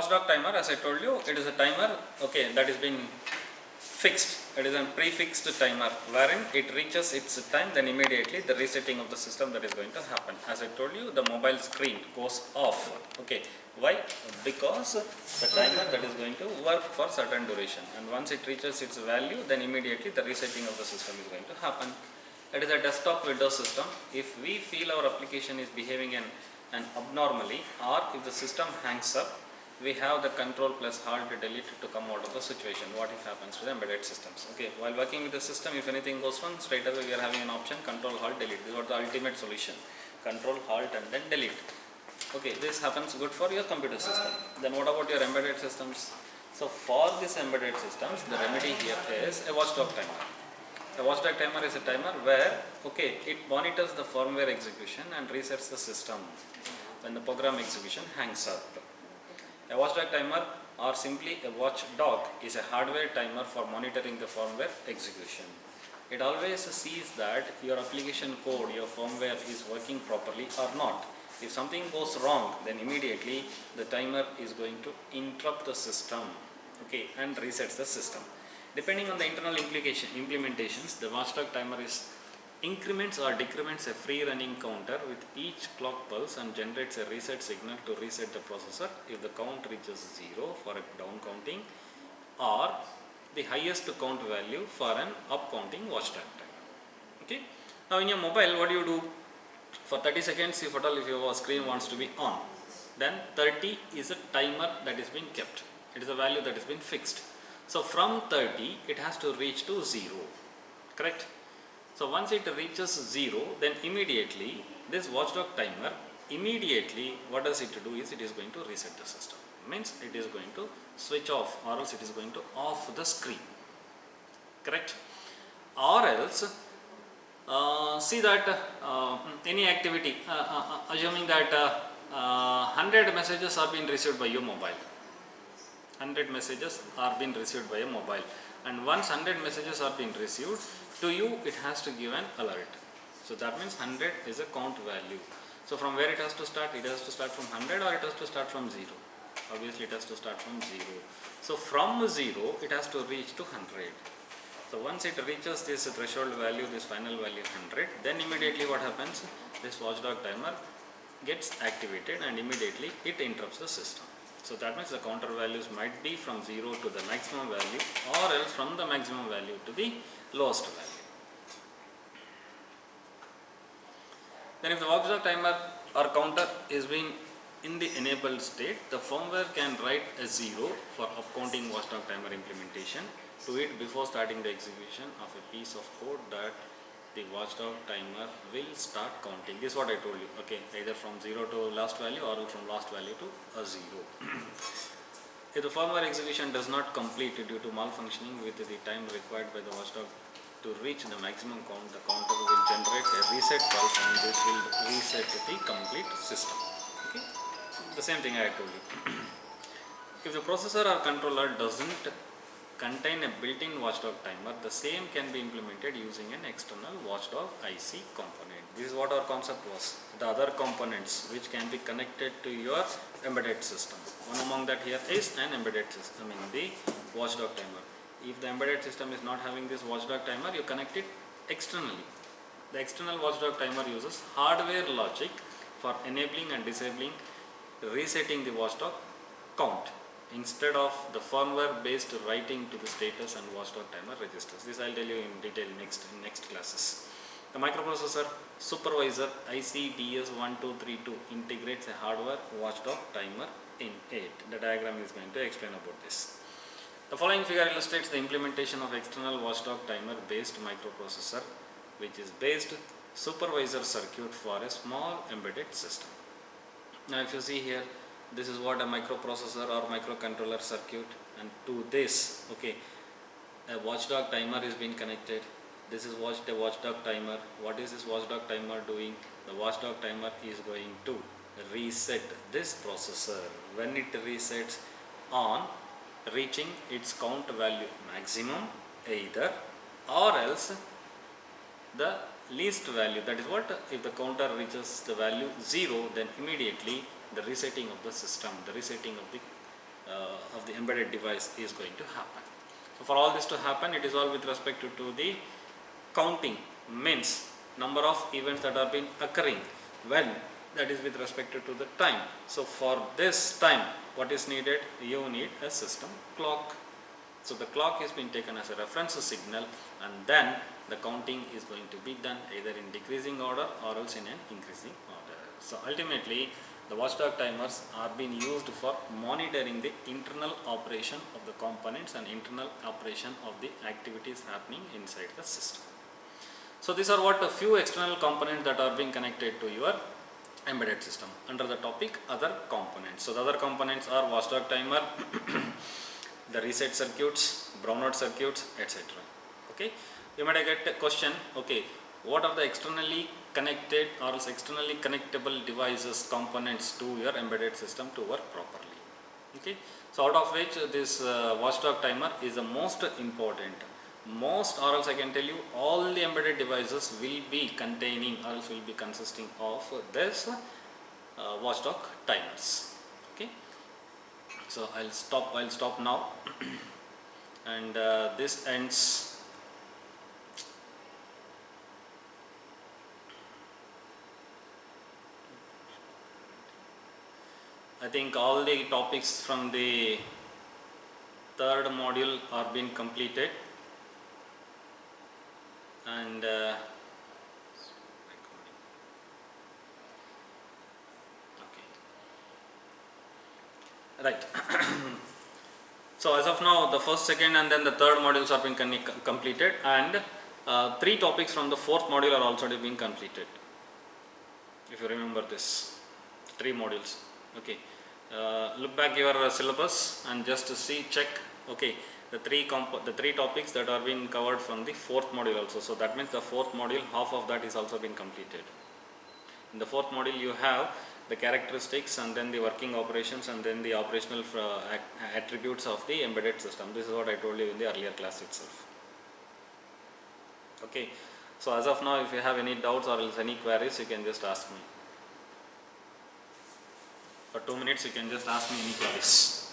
watchdog timer, as I told you, it is a timer, okay, that is been fixed. It is a prefixed timer wherein it reaches its time, then immediately the resetting of the system that is going to happen. As I told you, the mobile screen goes off. Okay, why? Because the timer that is going to work for certain duration, and once it reaches its value, then immediately the resetting of the system is going to happen. It is a desktop Windows system. If we feel our application is behaving an abnormally, or if the system hangs up, we have the control plus halt delete to come out of the situation. What if happens to the embedded systems? Okay, while working with the system, if anything goes wrong, straight away we are having an option control halt delete. This is what the ultimate solution. Control halt and then delete. Okay, this happens good for your computer system. Then what about your embedded systems? So for this embedded systems, the remedy here is a watchdog timer. A watchdog timer is a timer where, okay, it monitors the firmware execution and resets the system when the program execution hangs up. A watchdog timer, or simply a watchdog, is a hardware timer for monitoring the firmware execution. It always sees that your application code, your firmware is working properly or not. If something goes wrong, then immediately the timer is going to interrupt the system, okay, and resets the system. Depending on the internal implementations, the watchdog timer increments or decrements a free running counter with each clock pulse and generates a reset signal to reset the processor if the count reaches 0 for a down counting, or the highest count value for an up counting watchdog timer. Okay. Now in your mobile, what do you do? For 30 seconds, if at all, if your screen wants to be on, then 30 is a timer that is being kept. It is a value that has been fixed. So from 30, it has to reach to 0, correct? So once it reaches 0, then immediately this watchdog timer, immediately what does it do is it is going to reset the system. Means it is going to switch off, or else it is going to off the screen, correct? Or else see that any activity, assuming that 100 messages are being received by your mobile. 100 messages are being received by a mobile, and once 100 messages are being received, to you it has to give an alert. So that means 100 is a count value. So from where it has to start? It has to start from 100, or it has to start from 0? Obviously it has to start from 0. So from 0 it has to reach to 100. So once it reaches this threshold value, this final value 100, then immediately what happens? This watchdog timer gets activated and immediately it interrupts the system. So that means the counter values might be from 0 to the maximum value, or else from the maximum value to the lowest value. Then if the watchdog timer or counter is being in the enabled state, the firmware can write a 0 for upcounting watchdog timer implementation to it before starting the execution of a piece of code that the watchdog timer will start counting. This is what I told you, okay, either from 0 to last value or from last value to a 0. If the firmware execution does not complete due to malfunctioning with the time required by the watchdog to reach the maximum count, the counter will generate a reset pulse and this will reset the complete system. Okay, the same thing I told you. If the processor or controller doesn't contain a built-in watchdog timer, the same can be implemented using an external watchdog IC component. This is what our concept was. The other components which can be connected to your embedded system. One among that here is an embedded system, the watchdog timer. If the embedded system is not having this watchdog timer, you connect it externally. The external watchdog timer uses hardware logic for enabling and disabling, resetting the watchdog count, instead of the firmware based writing to the status and watchdog timer registers. This I will tell you in detail in next classes. The microprocessor supervisor ICDS1232 integrates a hardware watchdog timer in it. The diagram is going to explain about this. The following figure illustrates the implementation of external watchdog timer based microprocessor, which is based supervisor circuit for a small embedded system. Now if you see here, this is what a microprocessor or microcontroller circuit, and to this, okay, a watchdog timer is being connected. This is a watchdog timer. What is this watchdog timer doing? The watchdog timer is going to reset this processor when it resets on reaching its count value maximum either, or else the least value. That is what, if the counter reaches the value 0, then immediately the resetting of the system, the resetting of the embedded device is going to happen. So for all this to happen, it is all with respect to the counting, means number of events that are been occurring when, that is with respect to the time. So for this time, what is needed? You need a system clock. So the clock is being taken as a reference signal, and then the counting is going to be done either in decreasing order or else in an increasing order. So ultimately, the watchdog timers are being used for monitoring the internal operation of the components and internal operation of the activities happening inside the system. So these are what a few external components that are being connected to your embedded system under the topic other components. So the other components are watchdog timer, the reset circuits, brownout circuits, etc. Okay, you might get a question, okay, what are the externally connected or else externally connectable devices, components to your embedded system to work properly? Okay, so out of which this watchdog timer is the most important. Most, or else I can tell you, all the embedded devices will be containing or else will be consisting of this watchdog timers. Okay, so I'll stop now and this ends I think all the topics from the third module are being completed, and right. So as of now, the first, second and then the third modules are being completed, and 3 topics from the fourth module are also being completed. If you remember this, 3 modules. Okay, look back your syllabus and just to see, check. Okay, the three topics that are being covered from the fourth module also. So that means the fourth module, half of that is also been completed. In the fourth module, you have the characteristics and then the working operations and then the operational attributes of the embedded system. This is what I told you in the earlier class itself. Okay, so as of now, if you have any doubts or else any queries, you can just ask me. For 2 minutes, you can just ask me any queries.